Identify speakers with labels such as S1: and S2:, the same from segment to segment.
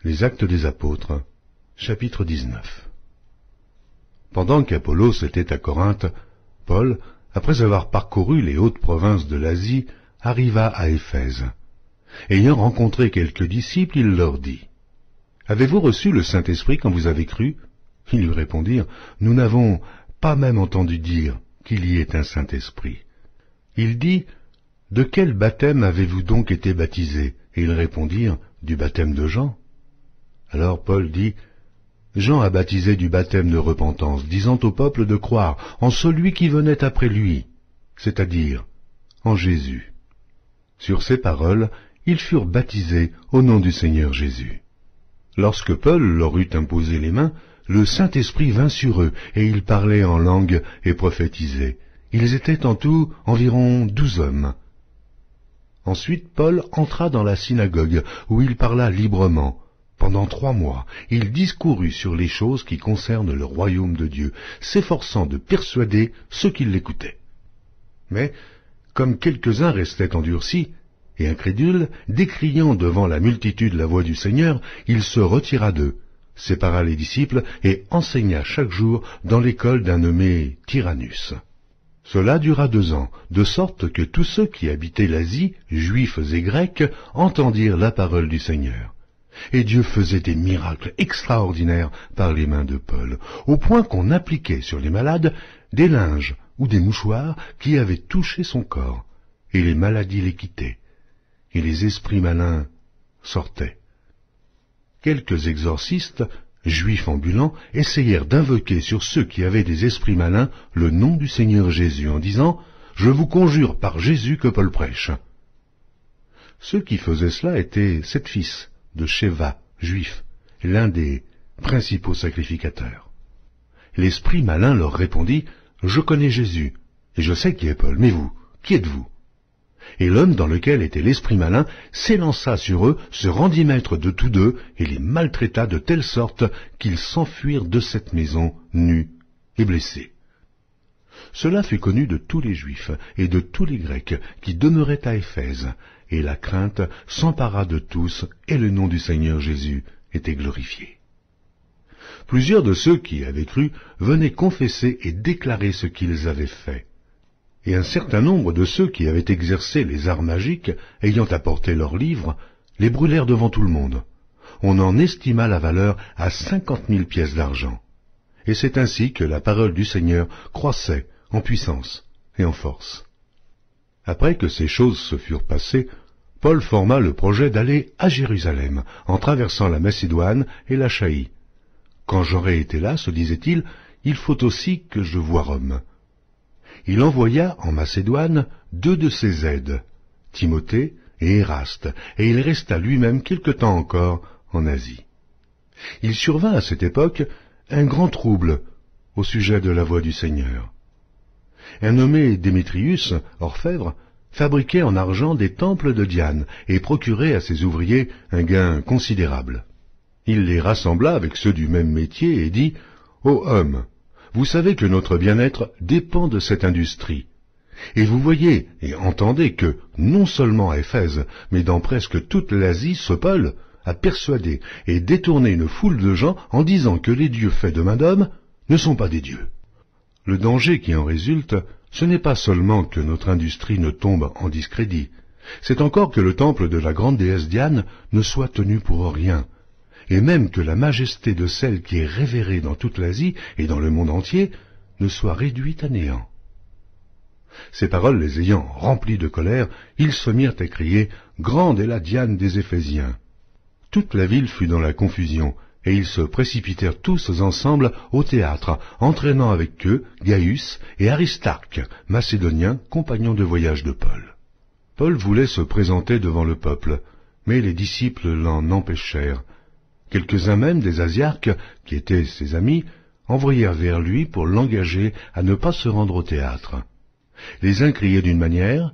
S1: Les Actes des Apôtres, chapitre 19. Pendant qu'Apollos était à Corinthe, Paul, après avoir parcouru les hautes provinces de l'Asie, arriva à Éphèse. Ayant rencontré quelques disciples, il leur dit : « Avez-vous reçu le Saint-Esprit quand vous avez cru ?» Ils lui répondirent : « Nous n'avons pas même entendu dire qu'il y ait un Saint-Esprit. » Il dit : « De quel baptême avez-vous donc été baptisés ?» Et ils répondirent : « Du baptême de Jean. » Alors Paul dit : « Jean a baptisé du baptême de repentance, disant au peuple de croire en celui qui venait après lui, c'est-à-dire en Jésus. » Sur ces paroles, ils furent baptisés au nom du Seigneur Jésus. Lorsque Paul leur eut imposé les mains, le Saint-Esprit vint sur eux, et ils parlaient en langue et prophétisaient. Ils étaient en tout environ 12 hommes. Ensuite Paul entra dans la synagogue, où il parla librement. Pendant 3 mois, il discourut sur les choses qui concernent le royaume de Dieu, s'efforçant de persuader ceux qui l'écoutaient. Mais, comme quelques-uns restaient endurcis et incrédules, décriant devant la multitude la voix du Seigneur, il se retira d'eux, sépara les disciples et enseigna chaque jour dans l'école d'un nommé Tyrannus. Cela dura 2 ans, de sorte que tous ceux qui habitaient l'Asie, juifs et grecs, entendirent la parole du Seigneur. Et Dieu faisait des miracles extraordinaires par les mains de Paul, au point qu'on appliquait sur les malades des linges ou des mouchoirs qui avaient touché son corps, et les maladies les quittaient, et les esprits malins sortaient. Quelques exorcistes, juifs ambulants, essayèrent d'invoquer sur ceux qui avaient des esprits malins le nom du Seigneur Jésus, en disant : « Je vous conjure par Jésus que Paul prêche. » Ceux qui faisaient cela étaient 7 fils de Sheva, juif, l'un des principaux sacrificateurs. L'esprit malin leur répondit : « Je connais Jésus, et je sais qui est Paul, mais vous, qui êtes-vous » Et l'homme dans lequel était l'esprit malin s'élança sur eux, se rendit maître de tous deux, et les maltraita de telle sorte qu'ils s'enfuirent de cette maison, nus et blessés. Cela fut connu de tous les Juifs et de tous les Grecs qui demeuraient à Éphèse, et la crainte s'empara de tous, et le nom du Seigneur Jésus était glorifié. Plusieurs de ceux qui avaient cru venaient confesser et déclarer ce qu'ils avaient fait. Et un certain nombre de ceux qui avaient exercé les arts magiques, ayant apporté leurs livres, les brûlèrent devant tout le monde. On en estima la valeur à 50 000 pièces d'argent. Et c'est ainsi que la parole du Seigneur croissait en puissance et en force. Après que ces choses se furent passées, Paul forma le projet d'aller à Jérusalem, en traversant la Macédoine et l'Achaïe. Quand j'aurai été là, se disait-il, il faut aussi que je voie Rome. Il envoya en Macédoine 2 de ses aides, Timothée et Éraste, et il resta lui-même quelque temps encore en Asie. Il survint à cette époque un grand trouble au sujet de la voix du Seigneur. Un nommé Démétrius, orfèvre, fabriquait en argent des temples de Diane et procurait à ses ouvriers un gain considérable. Il les rassembla avec ceux du même métier et dit : « Ô hommes, vous savez que notre bien-être dépend de cette industrie. Et vous voyez et entendez que, non seulement à Éphèse, mais dans presque toute l'Asie, ce Paul a persuadé et détourné une foule de gens en disant que les dieux faits de main d'homme ne sont pas des dieux. Le danger qui en résulte, ce n'est pas seulement que notre industrie ne tombe en discrédit, c'est encore que le temple de la grande déesse Diane ne soit tenu pour rien, et même que la majesté de celle qui est révérée dans toute l'Asie et dans le monde entier ne soit réduite à néant. » Ces paroles les ayant remplis de colère, ils se mirent à crier : « Grande est la Diane des Éphésiens !» Toute la ville fut dans la confusion, et ils se précipitèrent tous ensemble au théâtre, entraînant avec eux Gaius et Aristarque, macédoniens, compagnons de voyage de Paul. Paul voulait se présenter devant le peuple, mais les disciples l'en empêchèrent. Quelques-uns même des Asiarques, qui étaient ses amis, envoyèrent vers lui pour l'engager à ne pas se rendre au théâtre. Les uns criaient d'une manière,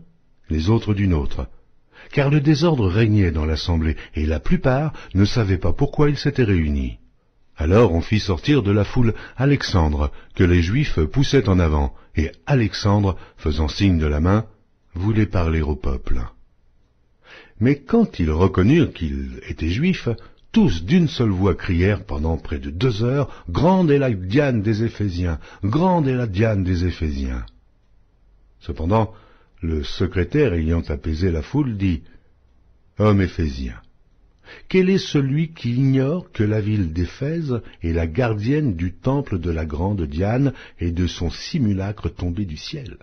S1: les autres d'une autre, car le désordre régnait dans l'assemblée, et la plupart ne savaient pas pourquoi ils s'étaient réunis. Alors on fit sortir de la foule Alexandre, que les Juifs poussaient en avant, et Alexandre, faisant signe de la main, voulait parler au peuple. Mais quand ils reconnurent qu'il était juif, tous d'une seule voix crièrent pendant près de 2 heures, « Grande est la Diane des Éphésiens! Grande est la Diane des Éphésiens !» Cependant, le secrétaire ayant apaisé la foule dit, « Homme éphésien, quel est celui qui ignore que la ville d'Éphèse est la gardienne du temple de la grande Diane et de son simulacre tombé du ciel?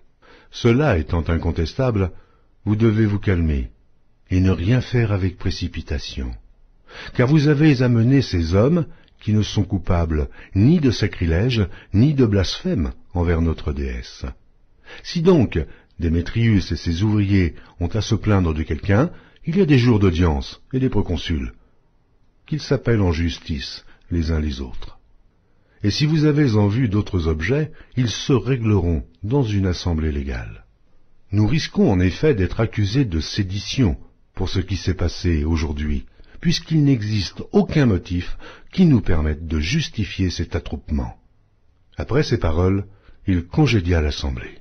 S1: Cela étant incontestable, vous devez vous calmer et ne rien faire avec précipitation, car vous avez amené ces hommes qui ne sont coupables ni de sacrilège ni de blasphème envers notre déesse. Si donc Démétrius et ses ouvriers ont à se plaindre de quelqu'un, il y a des jours d'audience et des proconsuls, qu'ils s'appellent en justice les uns les autres. Et si vous avez en vue d'autres objets, ils se régleront dans une assemblée légale. Nous risquons en effet d'être accusés de sédition pour ce qui s'est passé aujourd'hui, puisqu'il n'existe aucun motif qui nous permette de justifier cet attroupement. » Après ces paroles, il congédia l'assemblée.